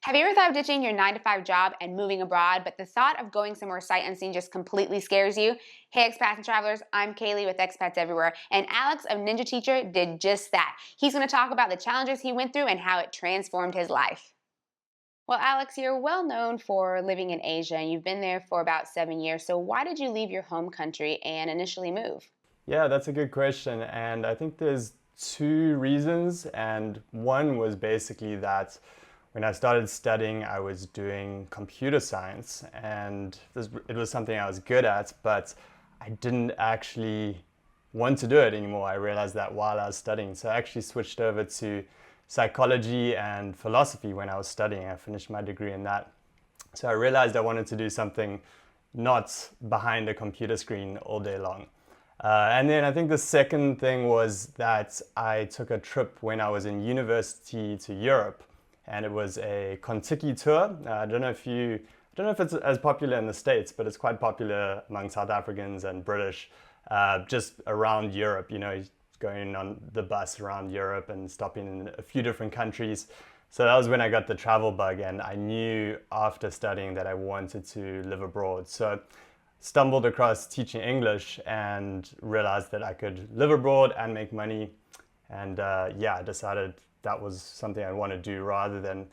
Have you ever thought of ditching your 9 to 5 job and moving abroad, but the thought of going somewhere sight unseen just completely scares you? Hey, expats and travelers, I'm Kalie with Expats Everywhere, and Alex of Ninja Teacher did just that. He's going to talk about the challenges he went through and how it transformed his life. Well, Alex, you're well known for living in Asia, and you've been there for about 7 years. So, why did you leave your home country and initially move? Yeah, that's a good question. And I think there's two reasons. And one was basically that when I started studying, I was doing computer science and it was something I was good at, but I didn't actually want to do it anymore. I realized that while I was studying. So I actually switched over to psychology and philosophy when I was studying. I finished my degree in that. So I realized I wanted to do something not behind a computer screen all day long. And then I think the second thing was that I took a trip when I was in university to Europe, and it was a Contiki tour. I don't know if it's as popular in the States, but it's quite popular among South Africans and British, just around Europe. You know, going on the bus around Europe and stopping in a few different countries. So that was when I got the travel bug, and I knew after studying that I wanted to live abroad. So stumbled across teaching English and realized that I could live abroad and make money. And I decided that was something I want to do rather than,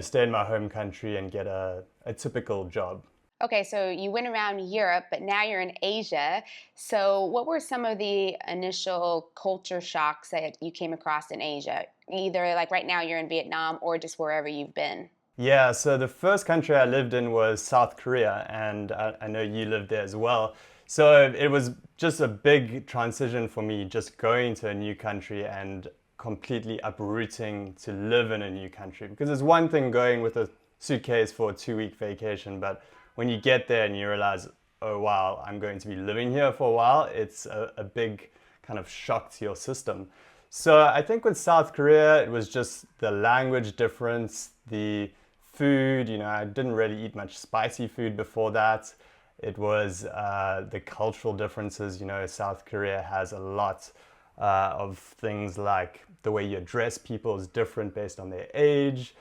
stay in my home country and get a typical job. Okay, so you went around Europe, but now you're in Asia. So, what were some of the initial culture shocks that you came across in Asia? Either like right now you're in Vietnam or just wherever you've been. Yeah, so the first country I lived in was South Korea, and I know you lived there as well. So it was just a big transition for me, just going to a new country and completely uprooting to live in a new country. Because it's one thing going with a suitcase for a 2 week vacation, but when you get there and you realize, oh wow, I'm going to be living here for a while, it's a big kind of shock to your system. So I think with South Korea, it was just the language difference, the food. I didn't really eat much spicy food before that. It was the cultural differences. South Korea has a lot of things like the way you address people is different based on their age,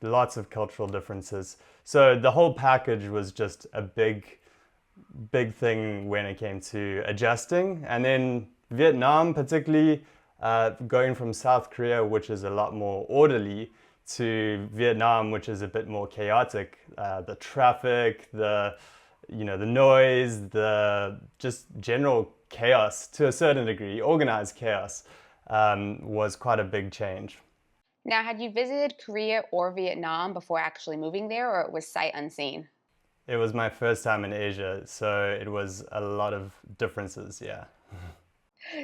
lots of cultural differences. So the whole package was just a big thing when it came to adjusting. And then Vietnam, particularly, going from South Korea, which is a lot more orderly, to Vietnam, which is a bit more chaotic. The traffic, the noise, the just general chaos to a certain degree, organized chaos, was quite a big change. Now, had you visited Korea or Vietnam before actually moving there, or it was sight unseen? It was my first time in Asia, so it was a lot of differences, yeah.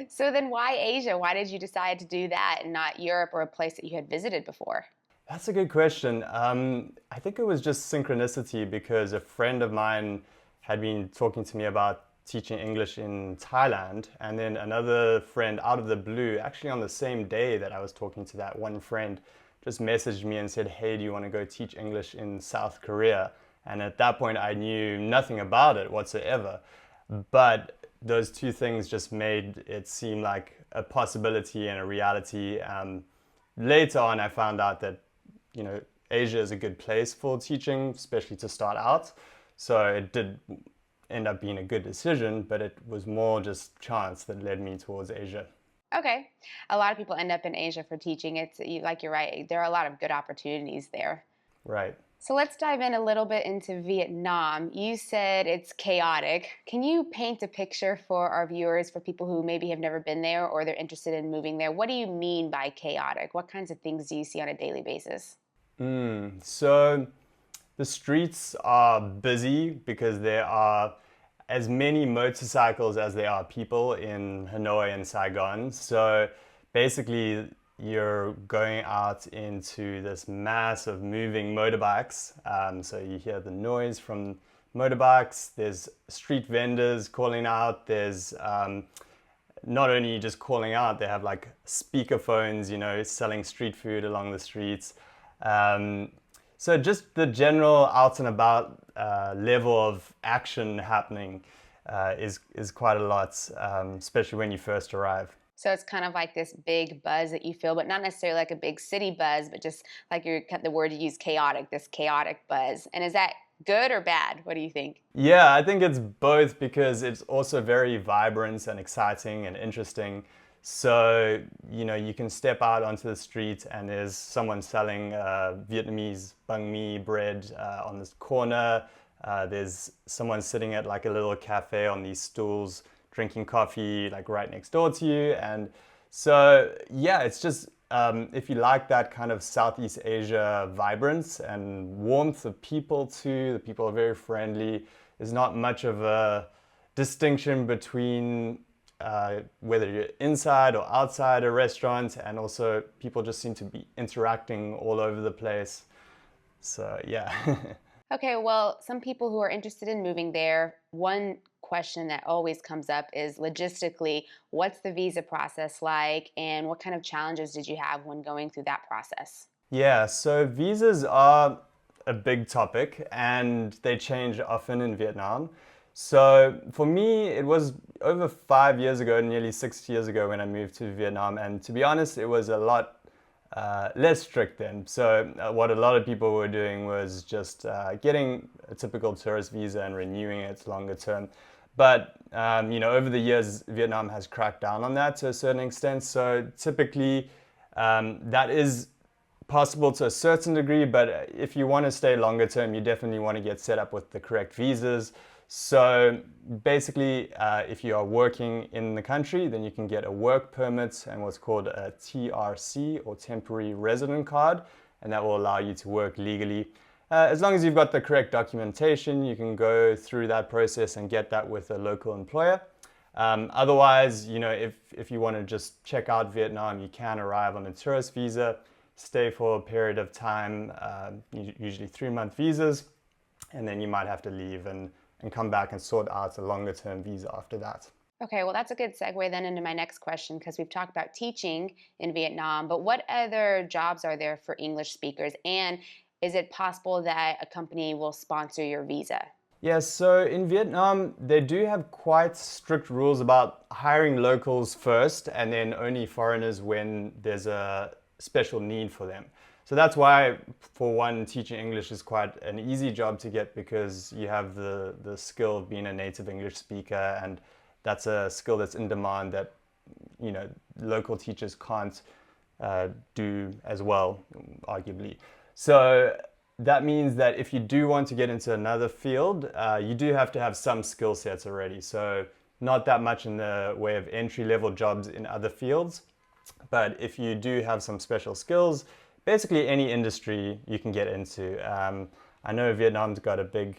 So then why Asia? Why did you decide to do that and not Europe or a place that you had visited before? That's a good question. I think it was just synchronicity because a friend of mine had been talking to me about teaching English in Thailand, and then another friend out of the blue, actually on the same day that I was talking to that one friend, just messaged me and said, hey, do you want to go teach English in South Korea? And at that point, I knew nothing about it whatsoever. But those two things just made it seem like a possibility and a reality. Later on, I found out that Asia is a good place for teaching, especially to start out. So it did end up being a good decision, but it was more just chance that led me towards Asia. Okay. A lot of people end up in Asia for teaching. Like you're right, there are a lot of good opportunities there. Right. So let's dive in a little bit into Vietnam. You said it's chaotic. Can you paint a picture for our viewers, for people who maybe have never been there or they're interested in moving there? What do you mean by chaotic? What kinds of things do you see on a daily basis? So the streets are busy because there are as many motorcycles as there are people in Hanoi and Saigon. So basically, you're going out into this mass of moving motorbikes. So you hear the noise from motorbikes. There's street vendors calling out. There's not only just calling out, they have like speakerphones, selling street food along the streets. So just the general out and about level of action happening is quite a lot, especially when you first arrive. So it's kind of like this big buzz that you feel, but not necessarily like a big city buzz, but just like the word you use, chaotic, this chaotic buzz. And is that good or bad? What do you think? Yeah, I think it's both because it's also very vibrant and exciting and interesting. So, you can step out onto the street and there's someone selling Vietnamese banh mi bread on this corner. There's someone sitting at like a little cafe on these stools drinking coffee like right next door to you. And so, yeah, it's just if you like that kind of Southeast Asia vibrance and warmth of people too, the people are very friendly. There's not much of a distinction between whether you're inside or outside a restaurant, and also people just seem to be interacting all over the place. So, yeah. Okay, well, some people who are interested in moving there, one question that always comes up is logistically, what's the visa process like and what kind of challenges did you have when going through that process? Yeah, so visas are a big topic and they change often in Vietnam. So for me, it was over 5 years ago, nearly 6 years ago when I moved to Vietnam. And to be honest, it was a lot less strict then. So what a lot of people were doing was just getting a typical tourist visa and renewing it longer term. But over the years, Vietnam has cracked down on that to a certain extent. So typically, that is possible to a certain degree, but if you want to stay longer term, you definitely want to get set up with the correct visas. So basically, if you are working in the country, then you can get a work permit and what's called a TRC or temporary resident card, and that will allow you to work legally. As long as you've got the correct documentation, you can go through that process and get that with a local employer. Otherwise, if you want to just check out Vietnam, you can arrive on a tourist visa, stay for a period of time, usually 3-month visas, and then you might have to leave and come back and sort out a longer term visa after that. Okay, well, that's a good segue then into my next question because we've talked about teaching in Vietnam, but what other jobs are there for English speakers? And is it possible that a company will sponsor your visa? Yeah, so in Vietnam, they do have quite strict rules about hiring locals first and then only foreigners when there's a special need for them. So that's why, for one, teaching English is quite an easy job to get because you have the skill of being a native English speaker, and that's a skill that's in demand that local teachers can't do as well, arguably. So that means that if you do want to get into another field, you do have to have some skill sets already. So not that much in the way of entry-level jobs in other fields, but if you do have some special skills, basically any industry you can get into. I know Vietnam's got a big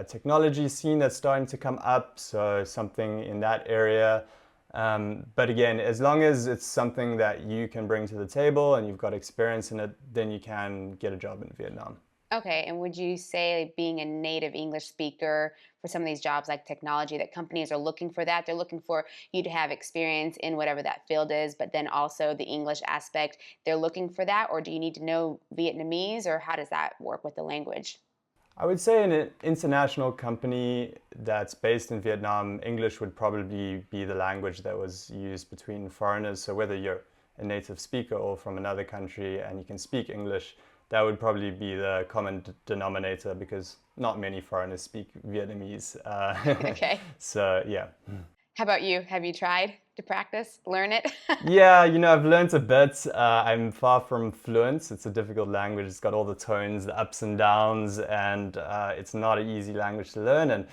technology scene that's starting to come up, so something in that area. But again, as long as it's something that you can bring to the table and you've got experience in it, then you can get a job in Vietnam. Okay, and would you say being a native English speaker for some of these jobs like technology, that companies are looking for that? They're looking for you to have experience in whatever that field is, but then also the English aspect, they're looking for that? Or do you need to know Vietnamese, or how does that work with the language? I would say in an international company that's based in Vietnam, English would probably be the language that was used between foreigners. So whether you're a native speaker or from another country and you can speak English, that would probably be the common denominator because not many foreigners speak Vietnamese. Okay. So, yeah. How about you? Have you tried to practice, learn it? Yeah, I've learned a bit. I'm far from fluent. It's a difficult language. It's got all the tones, the ups and downs, and it's not an easy language to learn. And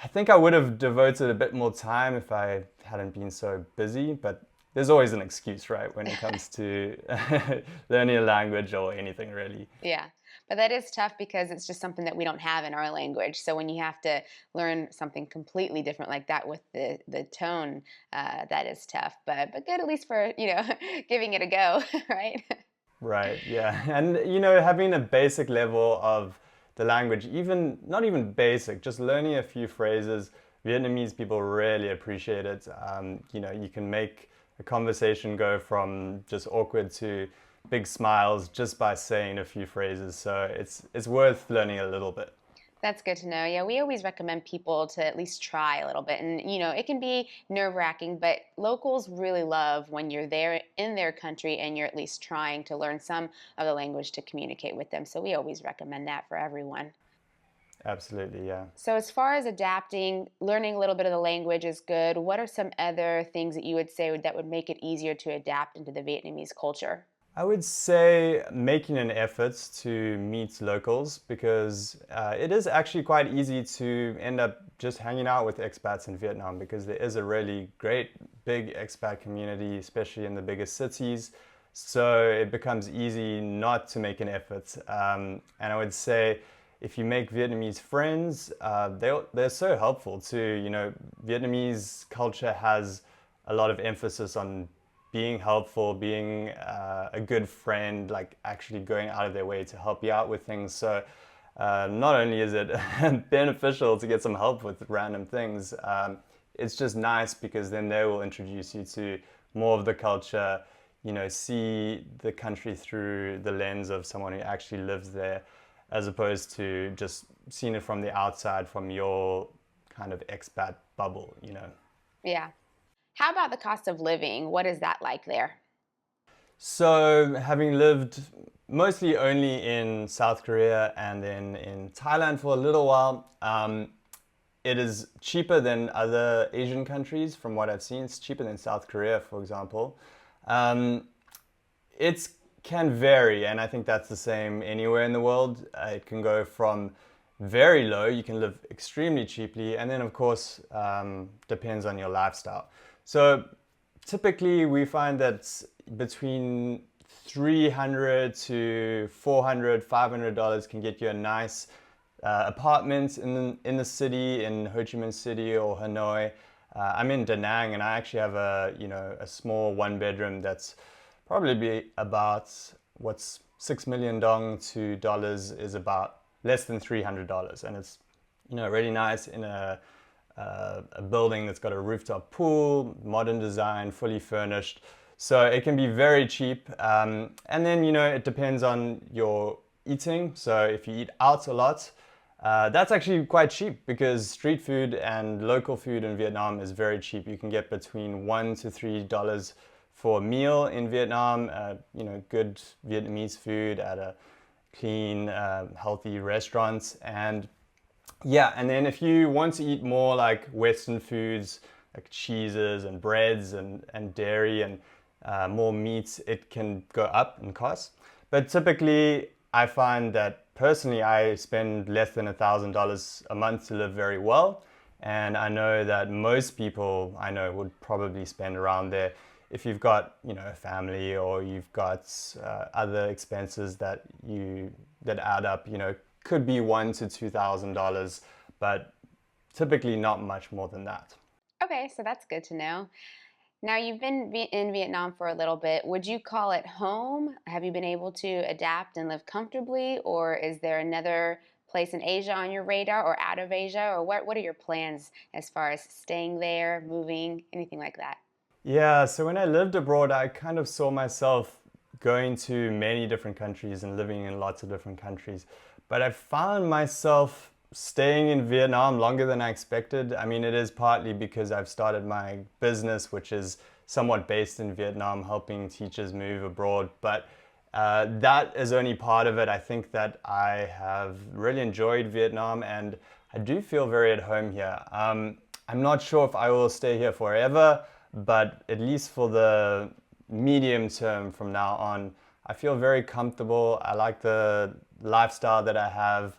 I think I would have devoted a bit more time if I hadn't been so busy, but there's always an excuse, right, when it comes to learning a language or anything really. Yeah, but that is tough because it's just something that we don't have in our language. So when you have to learn something completely different like that with the tone, that is tough. But good at least for giving it a go, right? Right, yeah. And having a basic level of the language, even not even basic, just learning a few phrases, Vietnamese people really appreciate it. You can make a conversation go from just awkward to big smiles just by saying a few phrases. So it's worth learning a little bit. That's good to know. Yeah, we always recommend people to at least try a little bit. And, it can be nerve-wracking, but locals really love when you're there in their country and you're at least trying to learn some of the language to communicate with them. So we always recommend that for everyone. Absolutely, yeah. So as far as adapting, learning a little bit of the language is good. What are some other things that you would say that would make it easier to adapt into the Vietnamese culture? I would say making an effort to meet locals because it is actually quite easy to end up just hanging out with expats in Vietnam because there is a really great big expat community, especially in the biggest cities. So it becomes easy not to make an effort. And I would say if you make Vietnamese friends, they're so helpful too. Vietnamese culture has a lot of emphasis on being helpful, being a good friend, like actually going out of their way to help you out with things. So not only is it beneficial to get some help with random things, it's just nice because then they will introduce you to more of the culture, see the country through the lens of someone who actually lives there, as opposed to just seeing it from the outside, from your kind of expat bubble. Yeah. How about the cost of living? What is that like there? So, having lived mostly only in South Korea and then in Thailand for a little while, it is cheaper than other Asian countries from what I've seen. It's cheaper than South Korea, for example. It can vary, and I think that's the same anywhere in the world. It can go from very low, you can live extremely cheaply, and then, of course, depends on your lifestyle. So typically we find that between 300 to 400, $500 can get you a nice apartment in the city, in Ho Chi Minh City or Hanoi. I'm in Da Nang and I actually have a small one bedroom that's probably be about what's 6 million dong to dollars is about less than $300, and it's really nice in a building that's got a rooftop pool, modern design, fully furnished. So it can be very cheap. And then, it depends on your eating. So if you eat out a lot, that's actually quite cheap because street food and local food in Vietnam is very cheap. You can get between $1 to $3 for a meal in Vietnam, good Vietnamese food at a clean, healthy restaurants. And yeah, and then if you want to eat more like Western foods, like cheeses and breads and dairy and more meats, it can go up in cost. But typically, I find that personally, I spend less than $1,000 a month to live very well. And I know that most people I know would probably spend around there. If you've got, a family or you've got other expenses that add up, could be $1,000 to $2,000, but typically not much more than that. Okay, so that's good to know. Now, you've been in Vietnam for a little bit. Would you call it home? Have you been able to adapt and live comfortably, or is there another place in Asia on your radar or out of Asia, or what are your plans as far as staying there, moving, anything like that? Yeah, so when I lived abroad, I kind of saw myself going to many different countries and living in lots of different countries. But I found myself staying in Vietnam longer than I expected. I mean, it is partly because I've started my business, which is somewhat based in Vietnam, helping teachers move abroad. But that is only part of it. I think that I have really enjoyed Vietnam and I do feel very at home here. I'm not sure if I will stay here forever, but at least for the medium term from now on, I feel very comfortable. I like the lifestyle that I have.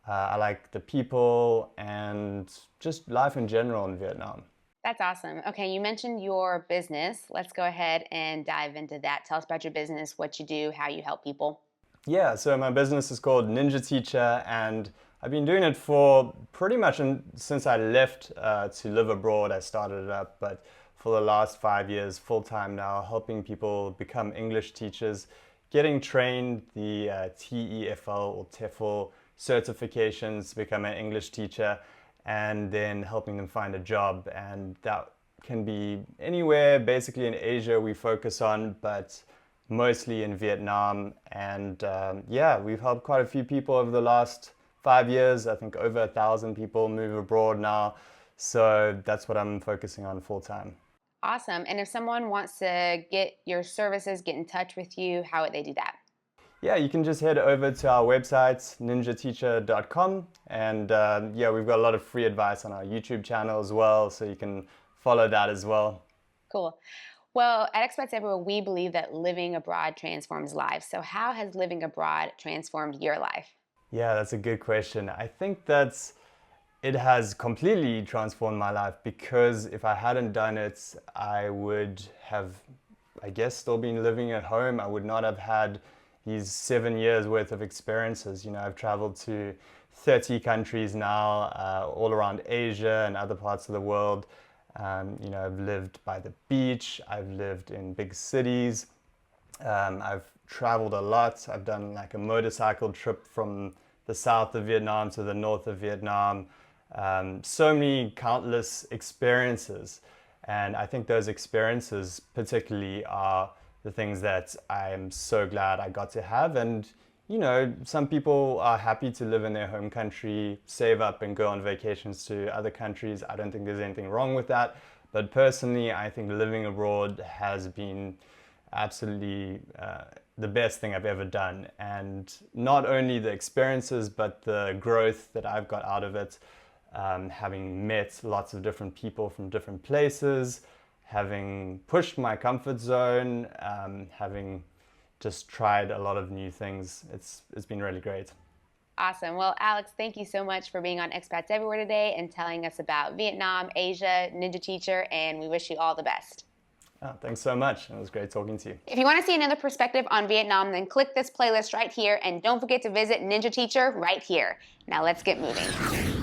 I like the people and just life in general in Vietnam. That's awesome. Okay, you mentioned your business. Let's go ahead and dive into that. Tell us about your business, what you do, how you help people. Yeah, so my business is called Ninja Teacher, and I've been doing it for pretty much since I left to live abroad. I started it up, but for the last 5 years, full time now, helping people become English teachers, getting trained the TEFL or TEFL certifications to become an English teacher, and then helping them find a job. And that can be anywhere, basically in Asia we focus on, but mostly in Vietnam. And yeah, we've helped quite a few people over the last 5 years. I think over 1,000 people move abroad now. So that's what I'm focusing on full time. Awesome. And if someone wants to get your services, get in touch with you, how would they do that? Yeah, you can just head over to our website, ninjateacher.com. And yeah, we've got a lot of free advice on our YouTube channel as well, so you can follow that as well. Cool. Well, at Expats Everywhere, we believe that living abroad transforms lives. So how has living abroad transformed your life? Yeah, that's a good question. I think it has completely transformed my life, because if I hadn't done it, I would have, I guess, still been living at home. I would not have had these 7 years worth of experiences. You know, I've traveled to 30 countries now, all around Asia and other parts of the world. You know, I've lived by the beach, I've lived in big cities, I've traveled a lot. I've done like a motorcycle trip from the south of Vietnam to the north of Vietnam. So many countless experiences. And I think those experiences particularly are the things that I'm so glad I got to have. And, you know, some people are happy to live in their home country, save up and go on vacations to other countries. I don't think there's anything wrong with that. But personally, I think living abroad has been absolutely the best thing I've ever done. And not only the experiences, but the growth that I've got out of it. Having met lots of different people from different places, having pushed my comfort zone, having just tried a lot of new things. It's been really great. Awesome. Well, Alex, thank you so much for being on Expats Everywhere today and telling us about Vietnam, Asia, Ninja Teacher, and we wish you all the best. Oh, thanks so much. It was great talking to you. If you want to see another perspective on Vietnam, then click this playlist right here, and don't forget to visit Ninja Teacher right here. Now let's get moving.